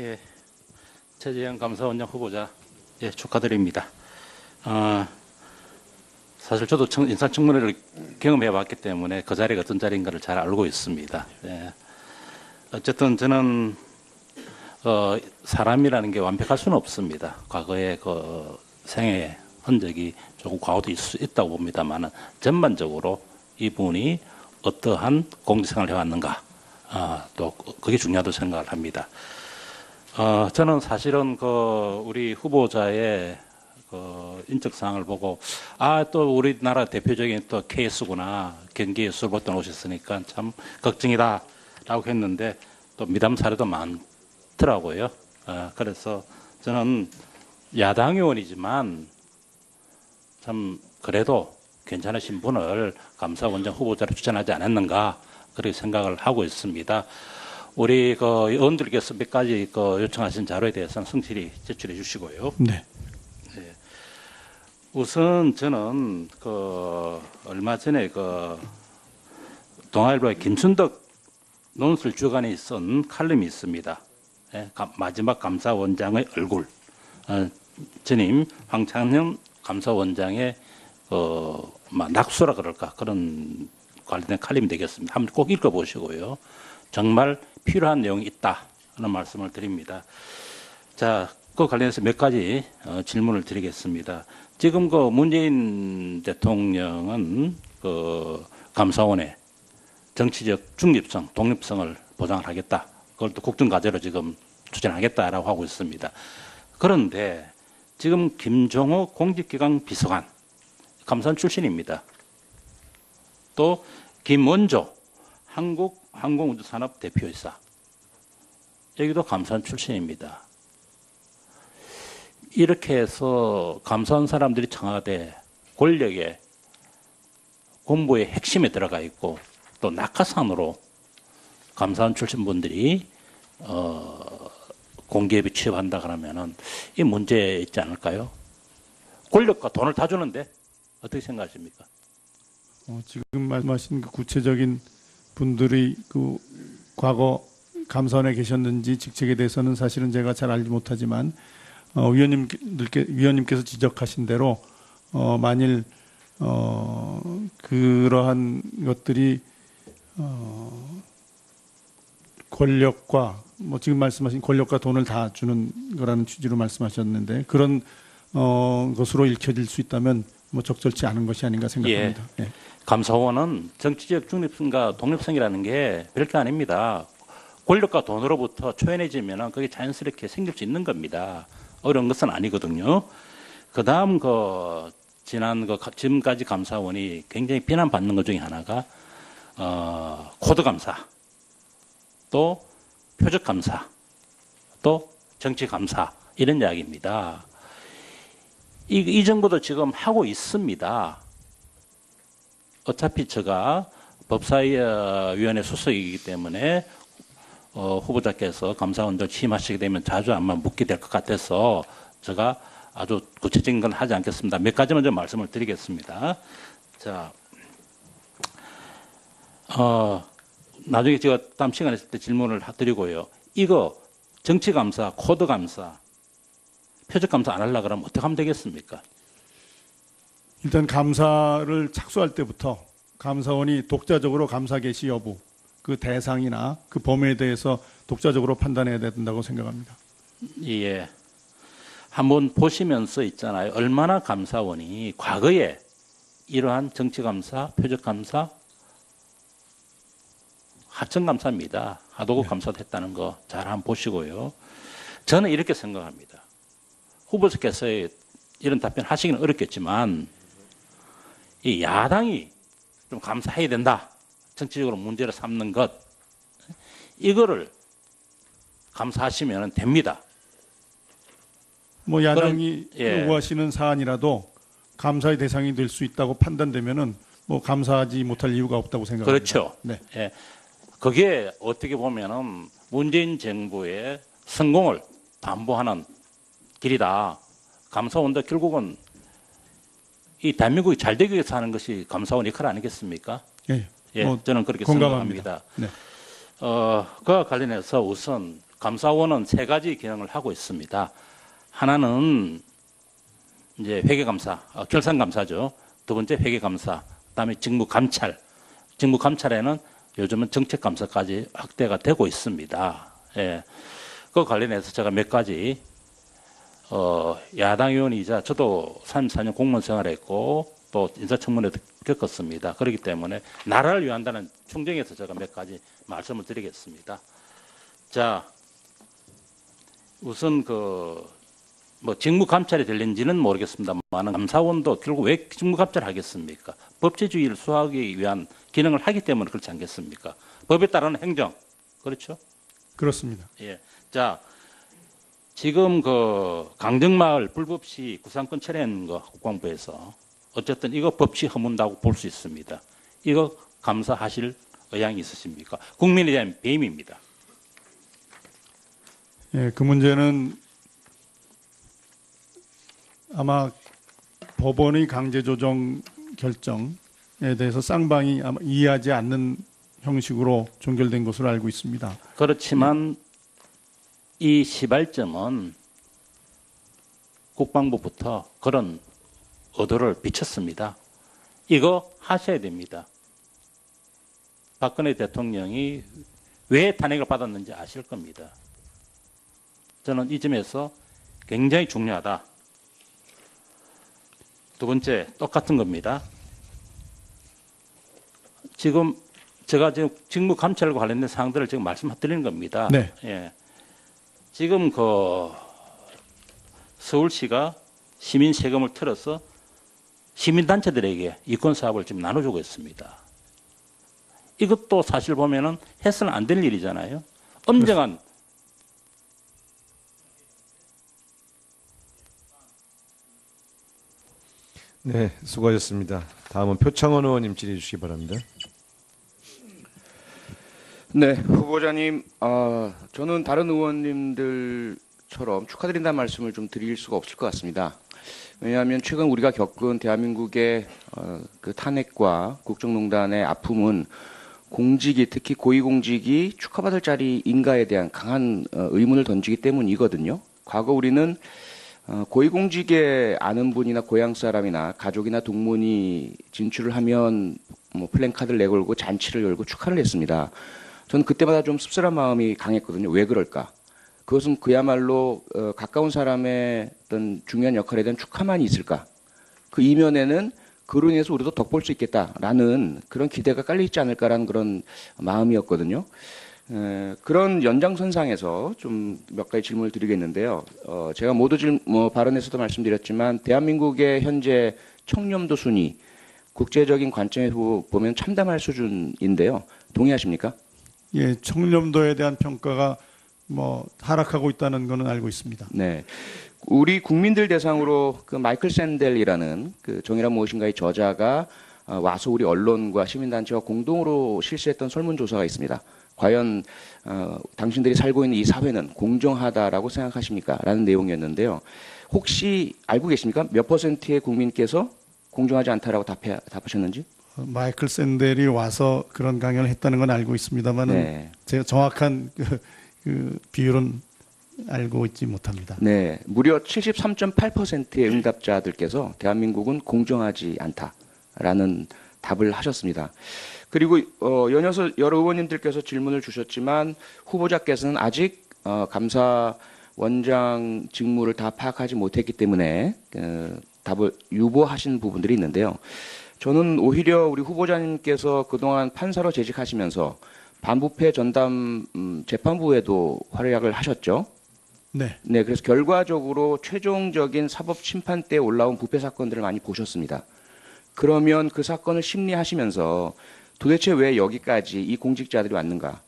예, 최재형 감사원장 후보자, 예, 축하드립니다. 사실 저도 인사청문회를 경험해봤기 때문에 그 자리가 어떤 자리인가를 잘 알고 있습니다. 예. 어쨌든 저는 사람이라는 게 완벽할 수는 없습니다. 과거의 그 생애 흔적이 조금 과거도 있다고 봅니다만 전반적으로 이분이 어떠한 공직생활을 해왔는가, 또 그게 중요하다고 생각을 합니다. 저는 사실은 우리 후보자의 인적 사항을 보고 또 우리나라 대표적인 또 케이스구나, 경기에 술벗던 오셨으니까 참 걱정이다라고 했는데 또 미담 사례도 많더라고요. 그래서 저는 야당 의원이지만 참 그래도 괜찮으신 분을 감사원장 후보자로 추천하지 않았는가 그렇게 생각을 하고 있습니다. 우리 의원들께서 몇 가지 요청하신 자료에 대해서는 성실히 제출해 주시고요. 네. 네. 우선 저는 얼마 전에 동아일보의 김춘덕 논술 주간에 쓴 칼럼이 있습니다. 예, 마지막 감사원장의 얼굴. 전임 황창현 감사원장의 낙수라 그럴까 그런 관련된 칼럼이 되겠습니다. 한번 꼭 읽어보시고요. 정말 필요한 내용이 있다 하는 말씀을 드립니다. 자, 그 관련해서 몇 가지 질문을 드리겠습니다. 지금 문재인 대통령은 감사원의 정치적 중립성, 독립성을 보장을 하겠다. 그걸 또 국정과제로 지금 추진하겠다라고 하고 있습니다. 그런데 지금 김종호 공직기강 비서관, 감사원 출신입니다. 또 김원조 한국항공우주산업 대표이사, 여기도 감사원 출신입니다. 이렇게 해서 감사원 사람들이 청와대 권력의 공부의 핵심에 들어가 있고 또 낙하산으로 감사원 출신 분들이 공기업에 취업한다 그러면은 이 문제 있지 않을까요? 권력과 돈을 다 주는데 어떻게 생각하십니까? 지금 말씀하신 그 구체적인 분들이 과거 감사원에 계셨는지 직책에 대해서는 사실은 제가 잘 알지 못하지만 위원님께서 지적하신 대로 만일 그러한 것들이 권력과 지금 말씀하신 권력과 돈을 다 주는 거라는 취지로 말씀하셨는데 그런 것으로 읽혀질 수 있다면 적절치 않은 것이 아닌가 생각합니다. 예. 감사원은 정치적 중립성과 독립성이라는 게 별게 아닙니다. 권력과 돈으로부터 초연해지면 그게 자연스럽게 생길 수 있는 겁니다. 어려운 것은 아니거든요. 그 다음 지금까지 감사원이 굉장히 비난받는 것 중에 하나가 코드 감사, 또 표적 감사, 또 정치 감사 이런 이야기입니다. 이 정부도 지금 하고 있습니다. 어차피 제가 법사위원회 수석이기 때문에 후보자께서 감사원장 취임하시게 되면 자주 아마 묻게 될 것 같아서 제가 아주 구체적인 건 하지 않겠습니다. 몇 가지만 좀 말씀을 드리겠습니다. 자, 나중에 제가 다음 시간에 있을 때 질문을 드리고요. 이거 정치감사, 코드감사, 표적감사 안 하려고 그러면 어떻게 하면 되겠습니까? 일단 감사를 착수할 때부터 감사원이 독자적으로 감사 개시 여부, 그 대상이나 그 범위에 대해서 독자적으로 판단해야 된다고 생각합니다. 예. 한번 보시면서 있잖아요. 얼마나 감사원이 과거에 이러한 정치감사, 표적감사, 하청감사입니다. 하도급 감사도 했다는 거 잘 한번 보시고요. 저는 이렇게 생각합니다. 후보자께서 이런 답변 하시기는 어렵겠지만 이 야당이 좀 감사해야 된다. 정치적으로 문제를 삼는 것, 이거를 감사하시면 됩니다. 야당이 요구하시는 사안이라도 감사의 대상이 될 수 있다고 판단되면은 감사하지 못할 이유가 없다고 생각합니다. 그렇죠. 네. 예. 그게 어떻게 보면은 문재인 정부의 성공을 담보하는 길이다. 감사원도 결국은 이 대한민국이 잘 되기 위해서 하는 것이 감사원 역할 아니겠습니까? 예. 예, 저는 그렇게 공감합니다. 생각합니다. 네. 그와 관련해서 우선 감사원은 세 가지 기능을 하고 있습니다. 하나는 이제 회계감사, 결산감사죠. 두 번째 회계감사, 그다음에 직무감찰. 직무감찰에는 요즘은 정책감사까지 확대가 되고 있습니다. 예. 그 관련해서 제가 몇 가지 야당 의원이자 저도 34년 공무원 생활했고 또 인사청문회도 겪었습니다. 그렇기 때문에 나라를 위한다는 충정에서 제가 몇 가지 말씀을 드리겠습니다. 자, 우선 뭐 직무감찰이 될는지는 모르겠습니다만 감사원도 결국 왜 직무감찰을 하겠습니까? 법치주의를 수호하기 위한 기능을 하기 때문에 그렇지 않겠습니까? 법에 따르는 행정, 그렇죠? 그렇습니다. 예. 자, 지금 강정마을 불법시 구상권 철회한 거 국방부에서 어쨌든 이거 법치 허문다고 볼 수 있습니다. 이거 감사하실 의향이 있으십니까? 국민에 대한 배임입니다. 예, 그 문제는 아마 법원의 강제조정 결정에 대해서 쌍방이 아마 이해하지 않는 형식으로 종결된 것으로 알고 있습니다. 그렇지만 이 시발점은 국방부부터 그런 의도를 비쳤습니다. 이거 하셔야 됩니다. 박근혜 대통령이 왜 탄핵을 받았는지 아실 겁니다. 저는 이 점에서 굉장히 중요하다. 두 번째, 똑같은 겁니다. 지금 제가 지금 직무 감찰과 관련된 사항들을 지금 말씀드리는 겁니다. 네. 예. 지금 서울시가 시민 세금을 틀어서 시민단체들에게 이권 사업을 지금 나눠주고 있습니다. 이것도 사실 보면은 해서는 안 될 일이잖아요. 엄정한 네, 수고하셨습니다. 다음은 표창원 의원님 질의해 주시기 바랍니다. 네, 후보자님, 저는 다른 의원님들처럼 축하드린다는 말씀을 좀 드릴 수가 없을 것 같습니다. 왜냐하면 최근 우리가 겪은 대한민국의 그 탄핵과 국정농단의 아픔은 공직이, 특히 고위공직이 축하받을 자리인가에 대한 강한 의문을 던지기 때문이거든요. 과거 우리는 고위공직에 아는 분이나 고향 사람이나 가족이나 동문이 진출을 하면 뭐 플랜카드를 내걸고 잔치를 열고 축하를 했습니다. 저는 그때마다 좀 씁쓸한 마음이 강했거든요. 왜 그럴까? 그것은 그야말로 가까운 사람의 어떤 중요한 역할에 대한 축하만이 있을까? 그 이면에는 그로 인해서 우리도 덕볼 수 있겠다라는 그런 기대가 깔려있지 않을까라는 그런 마음이었거든요. 그런 연장선상에서 좀 몇 가지 질문을 드리겠는데요. 제가 모두 발언에서도 말씀드렸지만 대한민국의 현재 청렴도 순위 국제적인 관점에서 보면 참담할 수준인데요. 동의하십니까? 예, 청렴도에 대한 평가가 뭐 하락하고 있다는 것은 알고 있습니다. 네. 우리 국민들 대상으로 그 마이클 샌델이라는 그 정의란 무엇인가의 저자가 와서 우리 언론과 시민단체와 공동으로 실시했던 설문조사가 있습니다. 과연 당신들이 살고 있는 이 사회는 공정하다라고 생각하십니까? 라는 내용이었는데요. 혹시 알고 계십니까? 몇 퍼센트의 국민께서 공정하지 않다라고 답하셨는지? 마이클 샌델이 와서 그런 강연을 했다는 건 알고 있습니다만 네. 제가 정확한 그 비율은 알고 있지 못합니다. 네, 무려 73.8%의 응답자들께서 대한민국은 공정하지 않다라는 답을 하셨습니다. 그리고 연이어서 여러 의원님들께서 질문을 주셨지만 후보자께서는 아직 감사원장 직무를 다 파악하지 못했기 때문에 답을 유보하신 부분들이 있는데요. 저는 오히려 우리 후보자님께서 그동안 판사로 재직하시면서 반부패 전담 재판부에도 활약을 하셨죠. 네. 네, 그래서 결과적으로 최종적인 사법 심판대에 올라온 부패 사건들을 많이 보셨습니다. 그러면 그 사건을 심리하시면서 도대체 왜 여기까지 이 공직자들이 왔는가?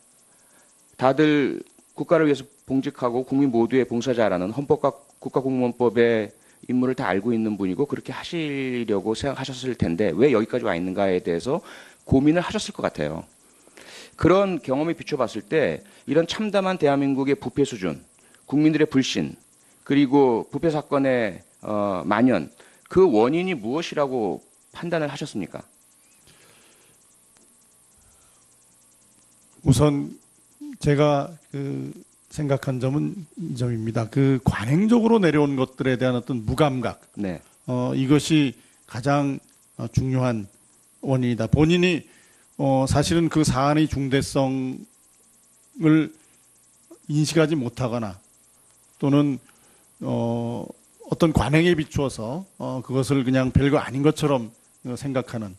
다들 국가를 위해서 봉직하고 국민 모두의 봉사자라는 헌법과 국가공무원법의 임무를 다 알고 있는 분이고 그렇게 하시려고 생각하셨을 텐데 왜 여기까지 와 있는가에 대해서 고민을 하셨을 것 같아요. 그런 경험에 비춰봤을 때 이런 참담한 대한민국의 부패 수준, 국민들의 불신, 그리고 부패 사건의 만연, 그 원인이 무엇이라고 판단을 하셨습니까? 우선 제가 그 생각한 점은 이 점입니다. 그 관행적으로 내려온 것들에 대한 어떤 무감각, 네. 이것이 가장 중요한 원인이다. 본인이 사실은 그 사안의 중대성을 인식하지 못하거나 또는 어떤 관행에 비추어서 그것을 그냥 별거 아닌 것처럼 생각하는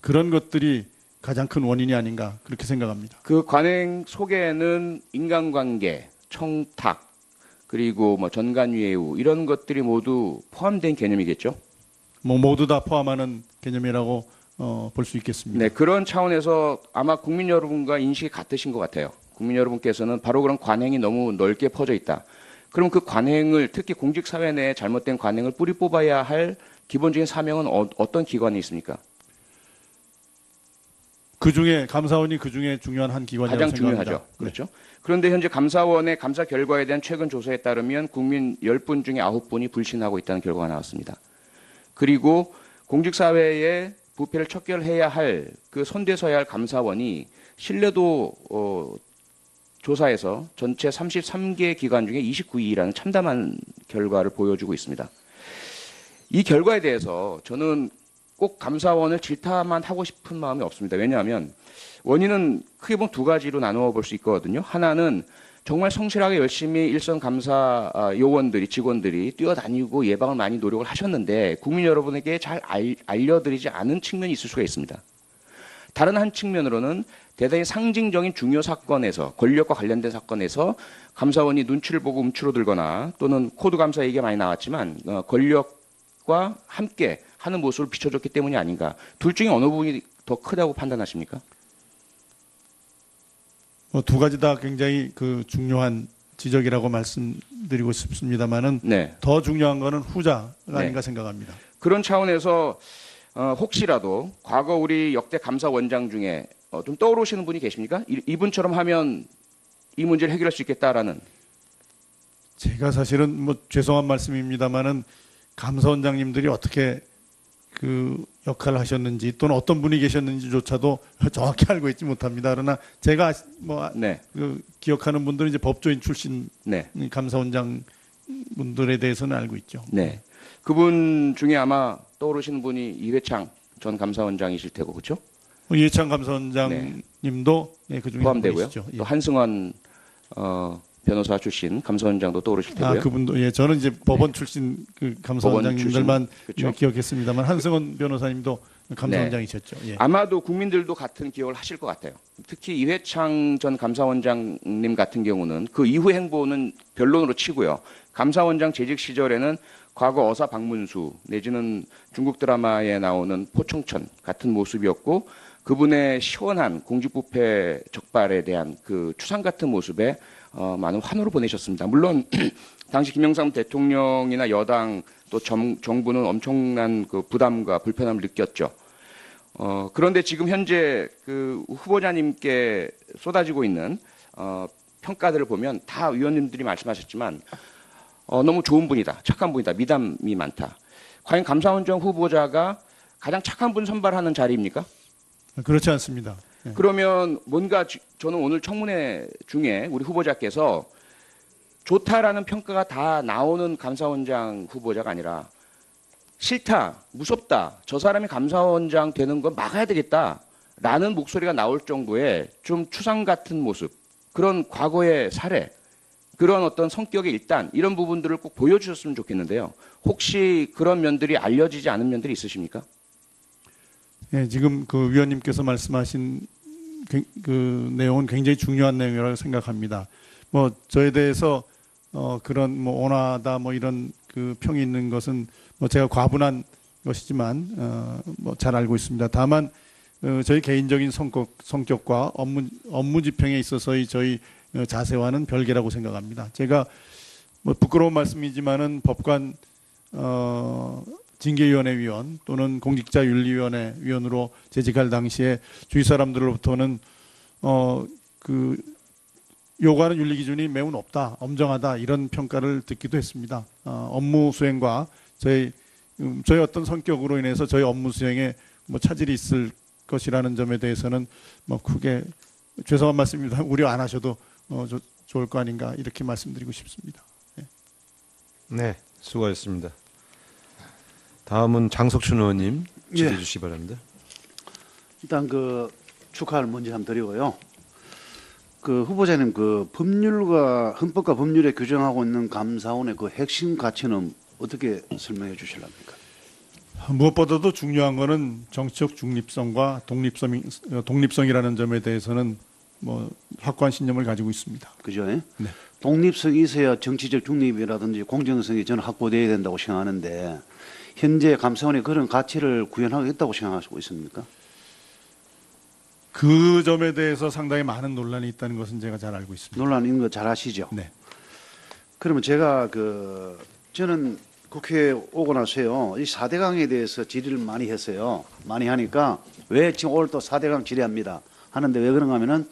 그런 것들이 가장 큰 원인이 아닌가 그렇게 생각합니다. 그 관행 속에는 인간관계, 청탁, 그리고 뭐 전관예우 이런 것들이 모두 포함된 개념이겠죠. 뭐 모두 다 포함하는 개념이라고 볼 수 있겠습니다. 네, 그런 차원에서 아마 국민 여러분과 인식이 같으신 것 같아요. 국민 여러분께서는 바로 그런 관행이 너무 넓게 퍼져 있다. 그럼 그 관행을 특히 공직사회 내에 잘못된 관행을 뿌리 뽑아야 할 기본적인 사명은 어떤 기관이 있습니까? 그중에 감사원이 그중에 중요한 한 기관이라고 가장 생각합니다. 중요하죠. 그렇죠. 그런데 현재 감사원의 감사 결과에 대한 최근 조사에 따르면 국민 10분 중에 9분이 불신하고 있다는 결과가 나왔습니다. 그리고 공직사회에 부패를 척결해야 할 그 손대서야 할 감사원이 신뢰도 조사에서 전체 33개 기관 중에 29위라는 참담한 결과를 보여주고 있습니다. 이 결과에 대해서 저는 꼭 감사원을 질타만 하고 싶은 마음이 없습니다. 왜냐하면 원인은 크게 보면 두 가지로 나누어 볼 수 있거든요. 하나는 정말 성실하게 열심히 일선 감사 요원들이 직원들이 뛰어다니고 예방을 많이 노력을 하셨는데 국민 여러분에게 잘 알려드리지 않은 측면이 있을 수가 있습니다. 다른 한 측면으로는 대단히 상징적인 중요 사건에서 권력과 관련된 사건에서 감사원이 눈치를 보고 움츠러들거나 또는 코드 감사 얘기가 많이 나왔지만 권력과 함께 하는 모습을 비춰줬기 때문이 아닌가. 둘 중에 어느 부분이 더 크다고 판단하십니까? 두 가지 다 굉장히 그 중요한 지적이라고 말씀드리고 싶습니다만은 네. 더 중요한 거는 후자가 네. 아닌가 생각합니다. 그런 차원에서 혹시라도 과거 우리 역대 감사원장 중에 좀 떠오르시는 분이 계십니까? 이분처럼 하면 이 문제를 해결할 수 있겠다라는. 제가 사실은 뭐 죄송한 말씀입니다만은 감사원장님들이 어떻게 그 역할을 하셨는지 또는 어떤 분이 계셨는지조차도 정확히 알고 있지 못합니다. 그러나 제가 네. 그 기억하는 분들은 이제 법조인 출신 네. 감사원장 분들에 대해서는 알고 있죠. 네. 그분 중에 아마 떠오르시는 분이 이회창 전 감사원장이실 테고 그렇죠? 이해창 감사원장님도 네, 그 중에 포함되고요. 예. 또 한승환 변호사 출신 감사원장도 떠오르실 테고요. 그분도 예, 저는 이제 법원 출신 그 감사원장님들만 그렇죠. 기억했습니다만 한승원 변호사님도 감사원장이셨죠. 예. 아마도 국민들도 같은 기억을 하실 것 같아요. 특히 이회창 전 감사원장님 같은 경우는 그 이후 행보는 변론으로 치고요. 감사원장 재직 시절에는 과거 어사 박문수 내지는 중국 드라마에 나오는 포청천 같은 모습이었고 그분의 시원한 공직부패 적발에 대한 그 추상 같은 모습에 많은 환호를 보내셨습니다. 물론 당시 김영삼 대통령이나 여당 또 정부는 엄청난 그 부담과 불편함을 느꼈죠. 그런데 지금 현재 그 후보자님께 쏟아지고 있는 평가들을 보면 다 위원님들이 말씀하셨지만 너무 좋은 분이다, 착한 분이다, 미담이 많다. 과연 감사원장 후보자가 가장 착한 분 선발하는 자리입니까? 그렇지 않습니다. 예. 그러면 뭔가 저는 오늘 청문회 중에 우리 후보자께서 좋다라는 평가가 다 나오는 감사원장 후보자가 아니라 싫다, 무섭다, 저 사람이 감사원장 되는 건 막아야 되겠다라는 목소리가 나올 정도의 좀 추상 같은 모습, 그런 과거의 사례, 그런 어떤 성격의 일단 이런 부분들을 꼭 보여주셨으면 좋겠는데요. 혹시 그런 면들이 알려지지 않은 면들이 있으십니까? 예, 지금 그 위원님께서 말씀하신 그 내용은 굉장히 중요한 내용이라고 생각합니다. 뭐 저에 대해서 그런 뭐 온화다 뭐 이런 그 평이 있는 것은 뭐 제가 과분한 것이지만 뭐 잘 알고 있습니다. 다만 저희 개인적인 성격과 업무 집행에 있어서의 저희 자세와는 별개라고 생각합니다. 제가 뭐 부끄러운 말씀이지만은 법관 징계위원회 위원 또는 공직자윤리위원회 위원으로 재직할 당시에 주위 사람들로부터는 그 요구하는 윤리 기준이 매우 높다, 엄정하다 이런 평가를 듣기도 했습니다. 업무 수행과 저희 어떤 성격으로 인해서 저희 업무 수행에 뭐 차질이 있을 것이라는 점에 대해서는 뭐 크게 죄송한 말씀입니다. 우려 안 하셔도 좋을 거 아닌가 이렇게 말씀드리고 싶습니다. 예. 네, 수고하셨습니다. 다음은 장석춘 의원님 질의해 예. 주시기 바랍니다. 일단 그 축하를 먼저 한번 드리고요. 그 후보자님 그 법률과 헌법과 법률에 규정하고 있는 감사원의 그 핵심 가치는 어떻게 설명해 주실랍니까? 무엇보다도 중요한 거는 정치적 중립성과 독립성이라는 점에 대해서는 뭐 확고한 신념을 가지고 있습니다. 그죠? 네. 독립성이 있어야 정치적 중립이라든지 공정성이 저는 확보돼야 된다고 생각하는데 현재 감사원이 그런 가치를 구현하고 있다고 생각하시고 있습니까? 그 점에 대해서 상당히 많은 논란이 있다는 것은 제가 잘 알고 있습니다. 논란 있는 거 잘 아시죠? 네. 그러면 제가 저는 국회에 오고 나서요, 이 4대강에 대해서 질의를 많이 했어요. 많이 하니까 왜 지금 오늘 또 4대강 질의합니다. 하는데 왜 그런가 하면은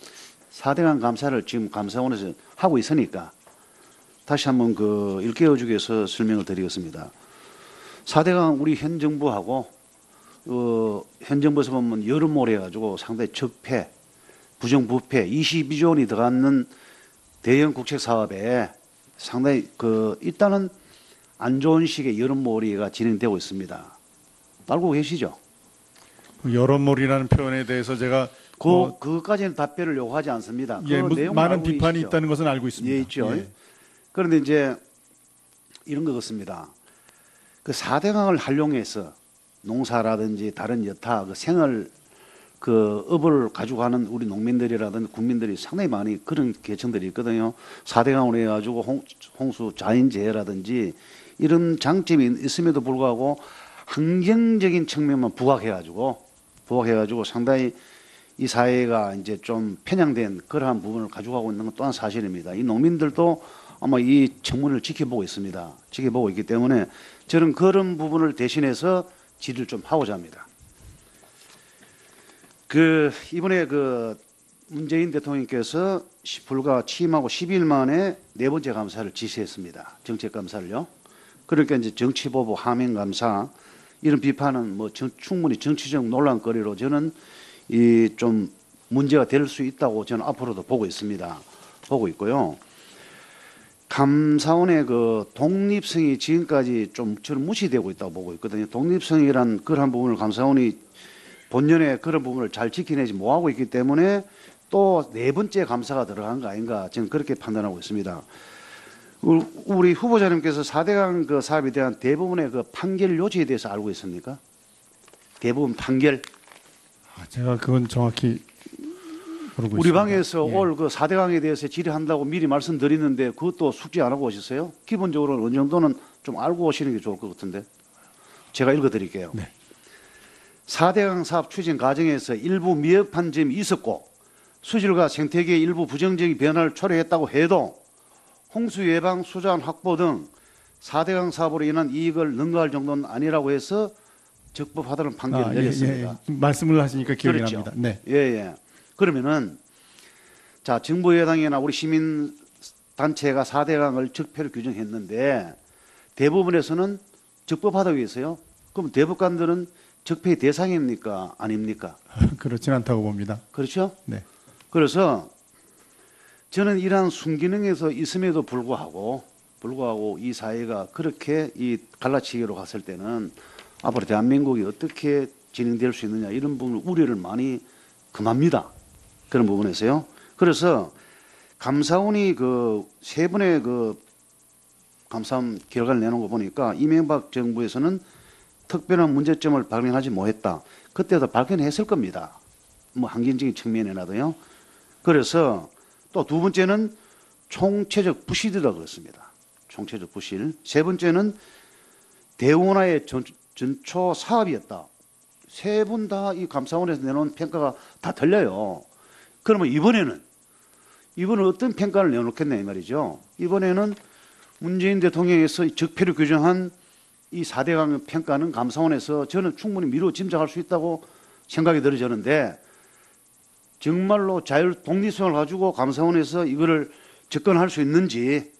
4대강 감사를 지금 감사원에서 하고 있으니까 다시 한번 일깨워주기 위해서 설명을 드리겠습니다. 4대강 우리 현 정부하고 현 정부에서 보면 여름몰이 해가지고 상당히 적폐, 부정부패, 22조 원이 들어가는 대형 국책 사업에 상당히 일단은 안 좋은 식의 여름몰이가 진행되고 있습니다. 알고 계시죠? 여론몰이라는 표현에 대해서 제가 그것까지는 답변을 요구하지 않습니다. 예, 내용을 많은 알고 비판이 계시죠? 있다는 것은 알고 있습니다. 예, 있죠. 예. 그런데 이제 이런 것 같습니다. 그 4대강을 활용해서 농사라든지 다른 여타 생활 업을 가지고 하는 우리 농민들이라든지 국민들이 상당히 많이 그런 계층들이 있거든요. 4대강으로 해가지고 홍수 자연재해라든지 이런 장점이 있음에도 불구하고 환경적인 측면만 부각해가지고 상당히 이 사회가 이제 좀 편향된 그러한 부분을 가져가고 있는 건 또한 사실입니다. 이 농민들도 아마 이 청문을 지켜보고 있습니다. 지켜보고 있기 때문에 저는 그런 부분을 대신해서 질의를 좀 하고자 합니다. 이번에 문재인 대통령께서 불과 취임하고 10일 만에 네 번째 감사를 지시했습니다. 정책 감사를요. 그러니까 이제 정치보복 하명 감사 이런 비판은 충분히 정치적 논란거리로 저는 좀 문제가 될 수 있다고 저는 앞으로도 보고 있습니다. 보고 있고요. 감사원의 독립성이 지금까지 좀 저는 무시되고 있다고 보고 있거든요. 독립성이란 그러한 부분을 감사원이 본연의 그런 부분을 잘 지켜내지 못하고 있기 때문에 또 네 번째 감사가 들어간 거 아닌가 저는 그렇게 판단하고 있습니다. 우리 후보자님께서 4대강 사업에 대한 대부분의 판결 요지에 대해서 알고 있습니까? 대부분 판결. 제가 그건 정확히 모르고 우리 있습니다. 방에서 예. 올 4대강에 대해서 질의한다고 미리 말씀드리는데 그것도 숙지 안 하고 오셨어요? 기본적으로 어느 정도는 좀 알고 오시는 게 좋을 것 같은데. 제가 읽어드릴게요. 네. 4대강 사업 추진 과정에서 일부 미흡한 점이 있었고 수질과 생태계의 일부 부정적인 변화를 초래했다고 해도 홍수 예방, 수자원 확보 등 4대강 사업으로 인한 이익을 능가할 정도는 아니라고 해서 적법하다는 판결을 내렸습니다. 예. 말씀을 하시니까 기억이 그렇죠. 납니다. 네. 예. 그러면은 자 정부 여당이나 우리 시민 단체가 4대강을 적폐로 규정했는데 대부분에서는 적법하다고 해서요. 그럼 대법관들은 적폐의 대상입니까? 아닙니까? 그렇진 않다고 봅니다. 그렇죠? 네. 그래서 저는 이러한 순기능에서 있음에도 불구하고 이 사회가 그렇게 이 갈라치기로 갔을 때는 앞으로 대한민국이 어떻게 진행될 수 있느냐 이런 부분 우려를 많이 금합니다. 그런 부분에서요. 그래서 감사원이 세 번의 감사원 결과를 내놓은 거 보니까 이명박 정부에서는 특별한 문제점을 발견하지 못했다. 그때도 발견했을 겁니다. 환경적인 측면에라도요. 그래서 또 두 번째는 총체적 부실이라고 그랬습니다. 총체적 부실. 세 번째는 대운하의 전초 사업이었다. 세 분 다 이 감사원에서 내놓은 평가가 다 틀려요. 그러면 이번에는 어떤 평가를 내놓겠냐 이 말이죠. 이번에는 문재인 대통령에서 적폐를 규정한 이 4대강 평가는 감사원에서 저는 충분히 미루어 짐작할 수 있다고 생각이 들어지는데 정말로 자율 독립성을 가지고 감사원에서 이거를 접근할 수 있는지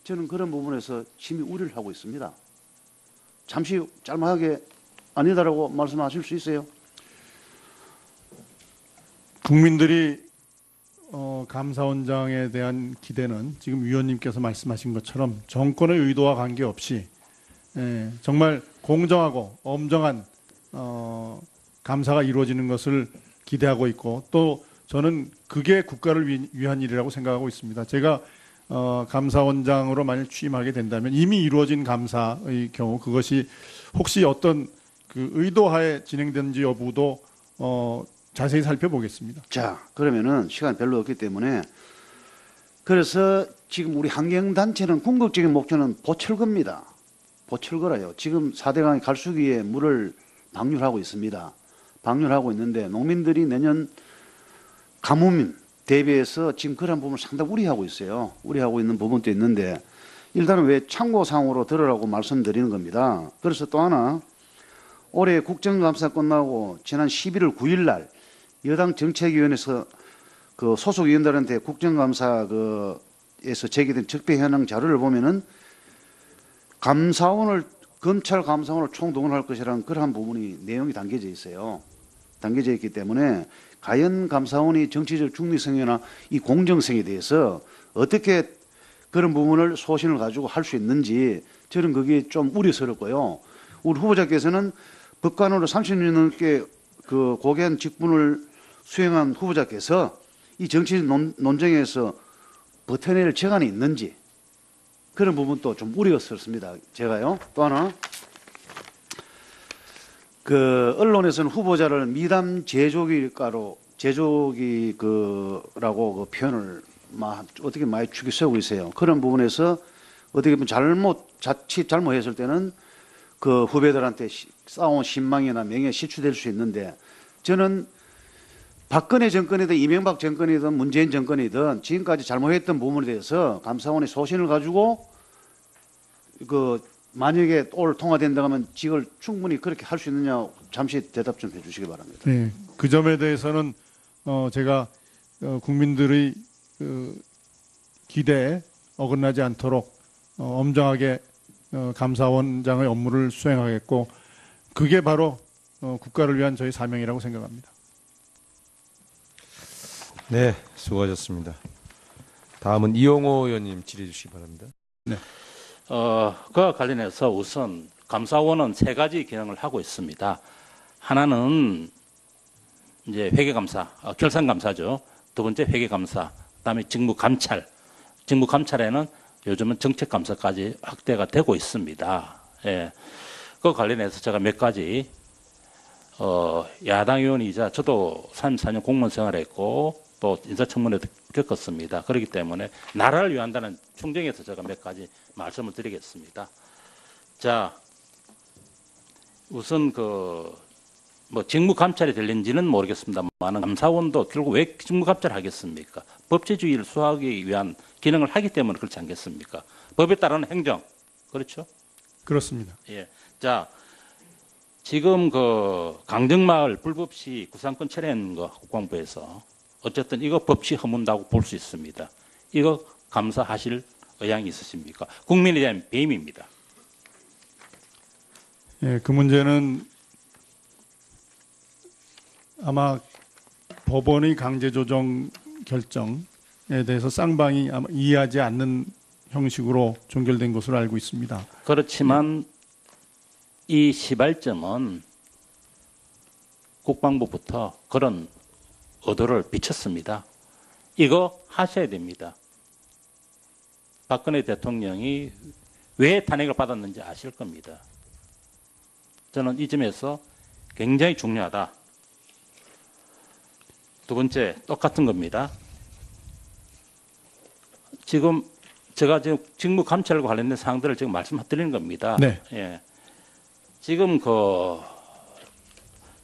저는 그런 부분에서 심히 우려를 하고 있습니다. 잠시 짤막하게 아니다라고 말씀하실 수 있어요? 국민들이 감사원장에 대한 기대는 지금 위원님께서 말씀하신 것처럼 정권의 의도와 관계없이 정말 공정하고 엄정한 감사가 이루어지는 것을 기대하고 있고 또 저는 그게 국가를 위한 일이라고 생각하고 있습니다. 제가 감사원장으로 만일 취임하게 된다면 이미 이루어진 감사의 경우 그것이 혹시 어떤 그 의도하에 진행된지 여부도 자세히 살펴보겠습니다. 자, 그러면은 시간 별로 없기 때문에 그래서 지금 우리 환경단체는 궁극적인 목표는 보철거입니다. 보철거라요. 지금 4대강의 갈수기에 물을 방류하고 있습니다. 방류하고 있는데 농민들이 내년 가뭄 대비해서 지금 그런 부분을 상당히 우려하고 있어요. 우려하고 있는 부분도 있는데 일단은 왜 참고사항으로 들으라고 말씀드리는 겁니다. 그래서 또 하나 올해 국정감사 끝나고 지난 11월 9일 날 여당 정책위원회에서 그 소속 위원들한테 국정감사에서 제기된 적폐 현황 자료를 보면은 검찰 감사원을 총동원할 것이라는 그러한 부분이 내용이 담겨져 있어요. 담겨져 있기 때문에 과연 감사원이 정치적 중립성이나 이 공정성에 대해서 어떻게 그런 부분을 소신을 가지고 할 수 있는지 저는 그게 좀 우려스럽고요. 우리 후보자께서는 법관으로 30년 넘게 그 고귀한 직분을 수행한 후보자께서 이 정치 논쟁에서 버텨낼 재간이 있는지 그런 부분도 좀 우려스럽습니다. 제가요. 또 하나 그 언론에서는 후보자를 미담 제조기라고 그 표현을 어떻게 많이 축이 세우고 있어요. 그런 부분에서 어떻게 보면 자칫 잘못했을 때는 그 후배들한테 쌓아온 신망이나 명예 실추될 수 있는데 저는 박근혜 정권이든 이명박 정권이든 문재인 정권이든 지금까지 잘못했던 부분에 대해서 감사원의 소신을 가지고 그 만약에 올 통과된다고 하면 직을 충분히 그렇게 할 수 있느냐 잠시 대답 좀 해주시기 바랍니다. 네, 그 점에 대해서는 제가 국민들의 그 기대에 어긋나지 않도록 엄정하게 감사원장의 업무를 수행하겠고 그게 바로 국가를 위한 저희 사명이라고 생각합니다. 네, 수고하셨습니다. 다음은 이용호 의원님 질의해 주시기 바랍니다. 네. 그와 관련해서 우선 감사원은 세 가지 기능을 하고 있습니다. 하나는 이제 회계감사, 결산감사죠. 두 번째 회계감사, 그다음에 직무감찰. 직무감찰에는 요즘은 정책감사까지 확대가 되고 있습니다. 예. 그와 관련해서 제가 몇 가지 야당 의원이자 저도 34년 공무원 생활했고 또 인사청문회도 겪었습니다. 그렇기 때문에 나라를 위한다는 충정에서 제가 몇 가지 말씀을 드리겠습니다. 자, 우선 뭐 직무감찰이 될는지는 모르겠습니다만 감사원도 결국 왜 직무감찰을 하겠습니까? 법치주의를 수호하기 위한 기능을 하기 때문에 그렇지 않겠습니까? 법에 따르는 행정, 그렇죠? 그렇습니다. 예. 자, 지금 그 강정마을 불법시 구상권 철회한 거 국방부에서 어쨌든 이거 법치 허문다고 볼 수 있습니다. 이거 감사하실 의향이 있으십니까? 국민에 대한 배임입니다. 예, 그 문제는 아마 법원의 강제조정 결정에 대해서 쌍방이 아마 이해하지 않는 형식으로 종결된 것으로 알고 있습니다. 그렇지만 이 시발점은 국방부부터 그런 의도를 비쳤습니다. 이거 하셔야 됩니다. 박근혜 대통령이 왜 탄핵을 받았는지 아실 겁니다. 저는 이 점에서 굉장히 중요하다. 두 번째, 똑같은 겁니다. 지금 제가 지금 직무 감찰과 관련된 사항들을 지금 말씀드리는 겁니다. 네. 예. 지금 그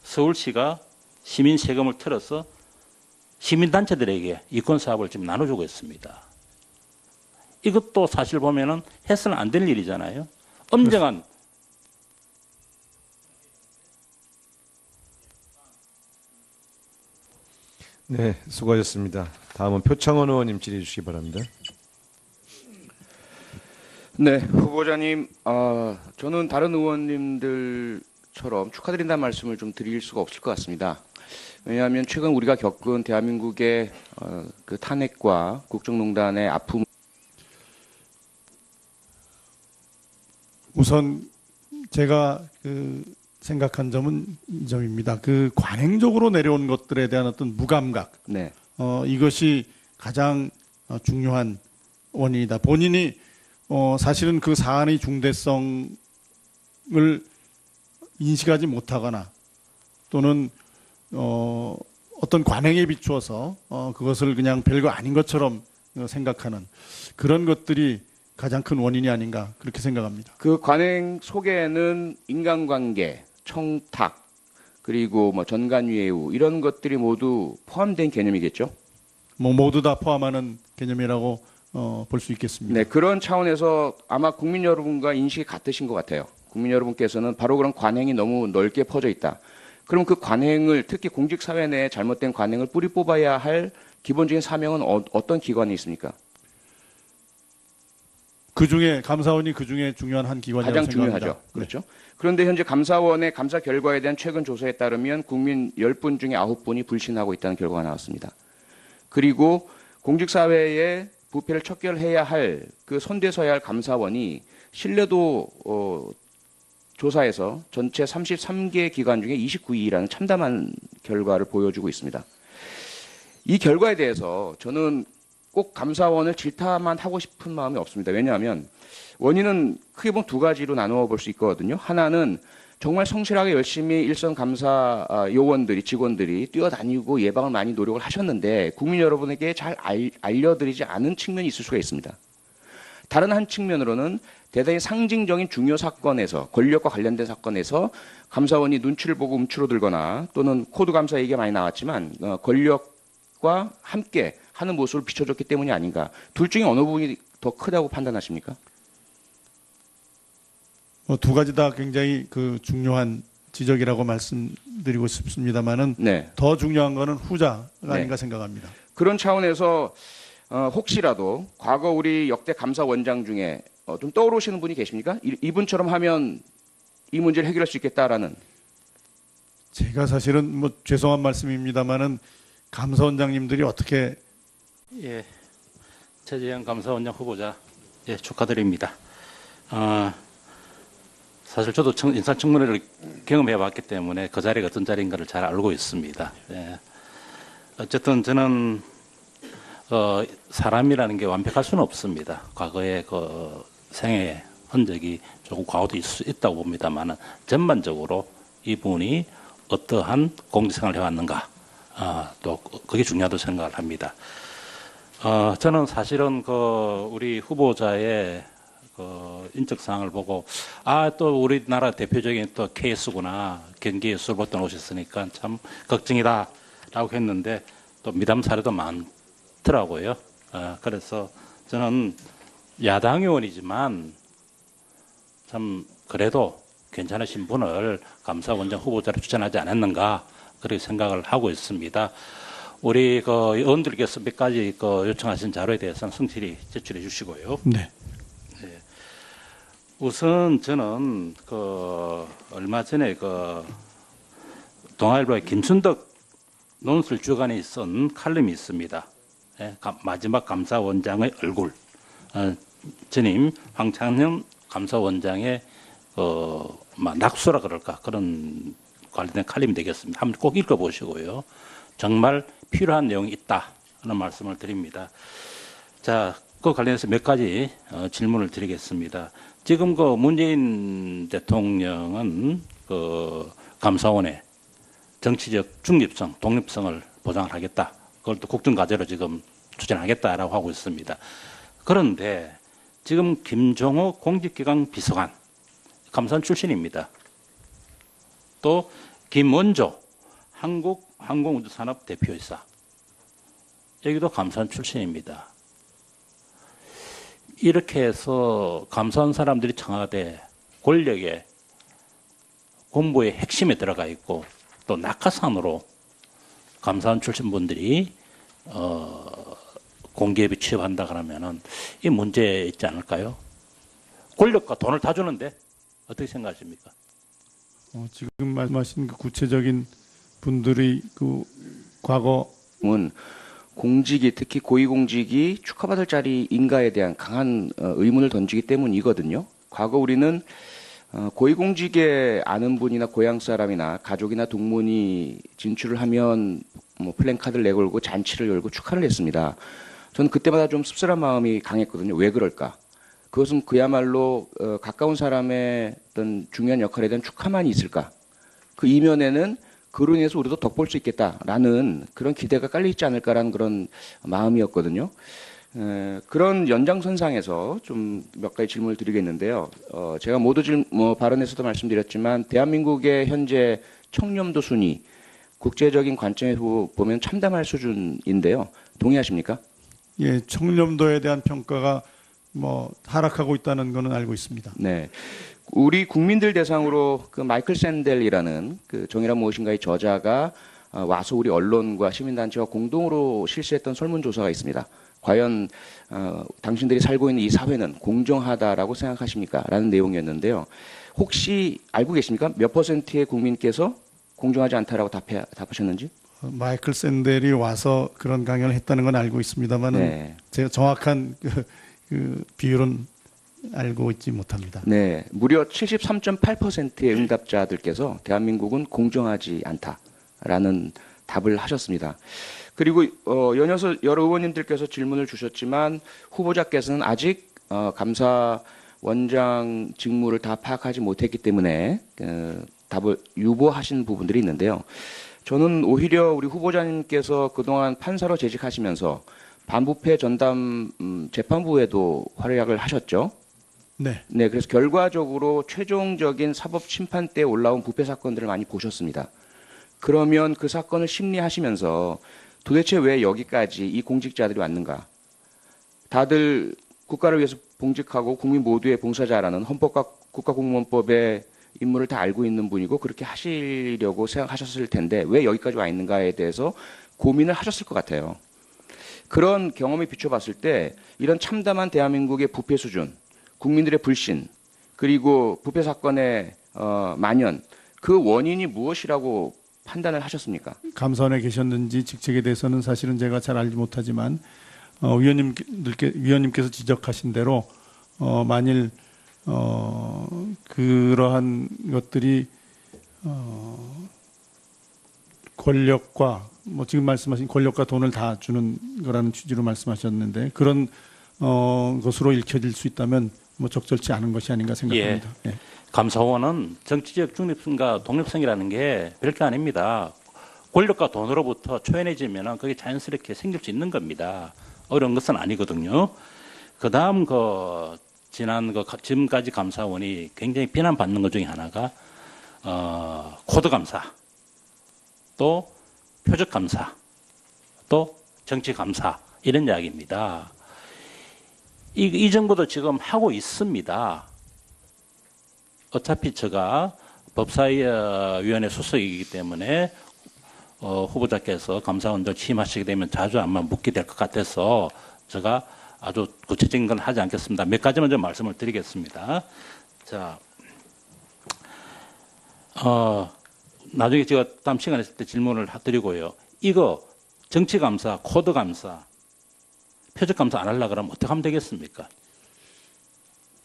서울시가 시민 세금을 틀어서 시민단체들에게 이권 사업을 지금 나눠주고 있습니다. 이것도 사실 보면은 해서는 안 될 일이잖아요. 엄정한 네, 수고하셨습니다. 다음은 표창원 의원님 질의해 주시기 바랍니다. 네, 후보자님, 저는 다른 의원님들처럼 축하드린다는 말씀을 좀 드릴 수가 없을 것 같습니다. 왜냐하면 최근 우리가 겪은 대한민국의 그 탄핵과 국정농단의 아픔. 우선 제가 생각한 점은 이 점입니다. 그 관행적으로 내려온 것들에 대한 어떤 무감각, 네. 이것이 가장 중요한 원인이다. 본인이 사실은 그 사안의 중대성을 인식하지 못하거나 또는 어떤 관행에 비추어서 그것을 그냥 별거 아닌 것처럼 생각하는 그런 것들이 가장 큰 원인이 아닌가 그렇게 생각합니다. 그 관행 속에는 인간관계, 청탁, 그리고 뭐 전관예우 이런 것들이 모두 포함된 개념이겠죠. 뭐 모두 다 포함하는 개념이라고 볼 수 있겠습니다. 네, 그런 차원에서 아마 국민 여러분과 인식이 같으신 것 같아요. 국민 여러분께서는 바로 그런 관행이 너무 넓게 퍼져 있다. 그럼 그 관행을 특히 공직사회 내에 잘못된 관행을 뿌리 뽑아야 할 기본적인 사명은 어떤 기관이 있습니까? 그중에 감사원이 그중에 중요한 한 기관이라고 가장 생각합니다. 중요하죠. 네. 그렇죠. 그런데 현재 감사원의 감사 결과에 대한 최근 조사에 따르면 국민 10분 중에 9분이 불신하고 있다는 결과가 나왔습니다. 그리고 공직사회에 부패를 척결해야 할 그 손대서야 할 감사원이 신뢰도 조사에서 전체 33개 기관 중에 29위라는 참담한 결과를 보여주고 있습니다. 이 결과에 대해서 저는 꼭 감사원을 질타만 하고 싶은 마음이 없습니다. 왜냐하면 원인은 크게 보면 두 가지로 나누어 볼 수 있거든요. 하나는 정말 성실하게 열심히 일선 감사 요원들이 직원들이 뛰어다니고 예방을 많이 노력을 하셨는데 국민 여러분에게 잘 알려드리지 않은 측면이 있을 수가 있습니다. 다른 한 측면으로는 대단히 상징적인 중요 사건에서 권력과 관련된 사건에서 감사원이 눈치를 보고 움츠러들거나 또는 코드 감사 얘기가 많이 나왔지만 권력과 함께 하는 모습을 비춰줬기 때문이 아닌가. 둘 중에 어느 부분이 더 크다고 판단하십니까? 두 가지 다 굉장히 중요한 지적이라고 말씀드리고 싶습니다만은 네. 더 중요한 거는 후자가 네. 아닌가 생각합니다. 그런 차원에서 혹시라도 과거 우리 역대 감사원장 중에 좀 떠오르시는 분이 계십니까? 이분처럼 하면 이 문제를 해결할 수 있겠다라는. 제가 사실은 뭐 죄송한 말씀입니다만은 감사원장님들이 어떻게 예, 최재형 감사원장 후보자, 예, 축하드립니다. 사실 저도 인사청문회를 경험해봤기 때문에 그 자리가 어떤 자리인가를 잘 알고 있습니다. 예. 어쨌든 저는 사람이라는 게 완벽할 수는 없습니다. 과거의 그 생애 흔적이 조금 과오될 수 있다고 봅니다만은 전반적으로 이분이 어떠한 공직생활을 해왔는가, 또 그게 중요하다고 생각을 합니다. 저는 사실은 우리 후보자의 인적 사항을 보고 또 우리나라 대표적인 또 케이스구나, 경기에 술벗던 오셨으니까 참 걱정이다라고 했는데 또 미담 사례도 많더라고요. 그래서 저는 야당 의원이지만 참 그래도 괜찮으신 분을 감사원장 후보자로 추천하지 않았는가 그렇게 생각을 하고 있습니다. 우리 의원들께서 몇 가지 요청하신 자료에 대해서는 성실히 제출해 주시고요. 네. 우선 저는 얼마 전에 동아일보의 김순덕 논술 주간에 쓴 칼럼이 있습니다. 예, 마지막 감사원장의 얼굴. 전임 황창현 감사원장의 낙수라 그럴까 그런 관련된 칼럼이 되겠습니다. 한번 꼭 읽어보시고요. 정말 필요한 내용이 있다 하는 말씀을 드립니다. 자, 그 관련해서 몇 가지 질문을 드리겠습니다. 지금 문재인 대통령은 감사원의 정치적 중립성, 독립성을 보장을 하겠다. 그걸 또 국정과제로 지금 추진하겠다라고 하고 있습니다. 그런데 지금 김종호 공직기강 비서관, 감사원 출신입니다. 또 김원조 한국항공우주산업 대표이사, 여기도 감사원 출신입니다. 이렇게 해서 감사원 사람들이 청와대 권력의 공보의 핵심에 들어가 있고 또 낙하산으로 감사원 출신 분들이 공기업에 취업한다 그러면은 이 문제 있지 않을까요? 권력과 돈을 다 주는데 어떻게 생각하십니까? 지금 말씀하신 그 구체적인 분들이 그 과거 은 공직이 특히 고위공직이 축하받을 자리인가에 대한 강한 의문을 던지기 때문이거든요. 과거 우리는 고위공직에 아는 분이나 고향 사람이나 가족이나 동문이 진출을 하면 뭐 플랜카드를 내걸고 잔치를 열고 축하를 했습니다. 저는 그때마다 좀 씁쓸한 마음이 강했거든요. 왜 그럴까? 그것은 그야말로 가까운 사람의 어떤 중요한 역할에 대한 축하만이 있을까? 그 이면에는 그로 인해서 우리도 덕볼 수 있겠다라는 그런 기대가 깔려 있지 않을까라는 그런 마음이었거든요. 그런 연장선상에서 좀 몇 가지 질문을 드리겠는데요. 제가 모두 발언에서도 말씀드렸지만 대한민국의 현재 청렴도 순위 국제적인 관점에서 보면 참담할 수준인데요. 동의하십니까? 예, 청렴도에 대한 평가가 뭐 하락하고 있다는 거는 알고 있습니다. 네. 우리 국민들 대상으로 그 마이클 샌델이라는 그 정의란 무엇인가의 저자가 와서 우리 언론과 시민단체와 공동으로 실시했던 설문조사가 있습니다. 과연 당신들이 살고 있는 이 사회는 공정하다라고 생각하십니까? 라는 내용이었는데요. 혹시 알고 계십니까? 몇 퍼센트의 국민께서 공정하지 않다라고 답하셨는지? 마이클 샌델이 와서 그런 강연을 했다는 건 알고 있습니다만은 네. 제가 정확한 그 비율은 알고 있지 못합니다. 네, 무려 73.8%의 응답자들께서 대한민국은 공정하지 않다라는 답을 하셨습니다. 그리고 연이어서 여러 의원님들께서 질문을 주셨지만 후보자께서는 아직 감사원장 직무를 다 파악하지 못했기 때문에 답을 유보하신 부분들이 있는데요. 저는 오히려 우리 후보자님께서 그동안 판사로 재직하시면서 반부패 전담 재판부에도 활약을 하셨죠. 네. 네, 그래서 결과적으로 최종적인 사법 심판대에 올라온 부패 사건들을 많이 보셨습니다. 그러면 그 사건을 심리하시면서 도대체 왜 여기까지 이 공직자들이 왔는가? 다들 국가를 위해서 봉직하고 국민 모두의 봉사자라는 헌법과 국가공무원법의 임무를 다 알고 있는 분이고 그렇게 하시려고 생각하셨을 텐데 왜 여기까지 와 있는가에 대해서 고민을 하셨을 것 같아요. 그런 경험에 비춰봤을 때 이런 참담한 대한민국의 부패 수준, 국민들의 불신, 그리고 부패 사건의 만연, 그 원인이 무엇이라고 판단을 하셨습니까? 감사원에 계셨는지 직책에 대해서는 사실은 제가 잘 알지 못하지만 위원님께서 지적하신 대로 만일 그러한 것들이 권력과 뭐 지금 말씀하신 권력과 돈을 다 주는 거라는 취지로 말씀하셨는데 그런 것으로 읽혀질 수 있다면 뭐 적절치 않은 것이 아닌가 생각합니다. 예. 감사원은 정치적 중립성과 독립성이라는 게 별게 아닙니다. 권력과 돈으로부터 초연해지면 그게 자연스럽게 생길 수 있는 겁니다. 어려운 것은 아니거든요. 그 다음 지금까지 감사원이 굉장히 비난받는 것 중에 하나가 코드 감사, 또 표적 감사, 또 정치 감사 이런 이야기입니다. 이 정부도 지금 하고 있습니다. 어차피 제가 법사위원회 수석이기 때문에 후보자께서 감사원장 취임하시게 되면 자주 아마 묻게 될 것 같아서 제가 아주 구체적인 건 하지 않겠습니다. 몇 가지만 좀 말씀을 드리겠습니다. 자, 나중에 제가 다음 시간에 있을 때 질문을 드리고요. 이거 정치감사, 코드감사, 표적감사 안 하려고 그러면 어떻게 하면 되겠습니까?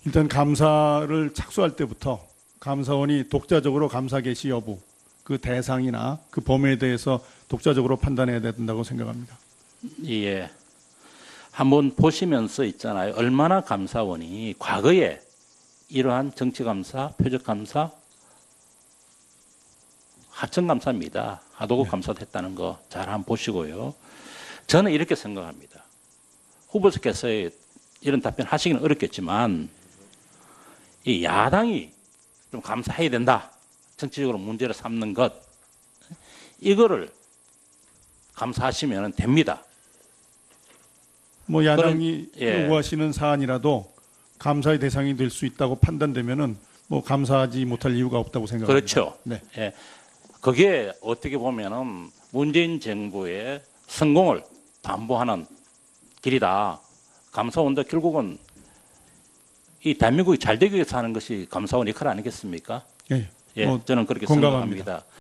일단 감사를 착수할 때부터 감사원이 독자적으로 감사 개시 여부, 그 대상이나 그 범위에 대해서 독자적으로 판단해야 된다고 생각합니다. 예. 한번 보시면서 있잖아요. 얼마나 감사원이 과거에 이러한 정치감사, 표적감사, 하청감사입니다. 하도급 감사도 했다는 거 잘 한번 보시고요. 저는 이렇게 생각합니다. 후보자께서 이런 답변 하시기는 어렵겠지만 이 야당이 좀 감사해야 된다. 정치적으로 문제를 삼는 것. 이거를 감사하시면 됩니다. 뭐 야당이 예. 요구하시는 사안이라도 감사의 대상이 될 수 있다고 판단되면은 뭐 감사하지 못할 이유가 없다고 생각합니다. 그렇죠. 네. 예. 그게 어떻게 보면은 문재인 정부의 성공을 담보하는 길이다. 감사원도 결국은 이 대한민국이 잘 되기 위해서 하는 것이 감사원 역할 아니겠습니까? 예. 예, 뭐 저는 그렇게 공감합니다. 생각합니다.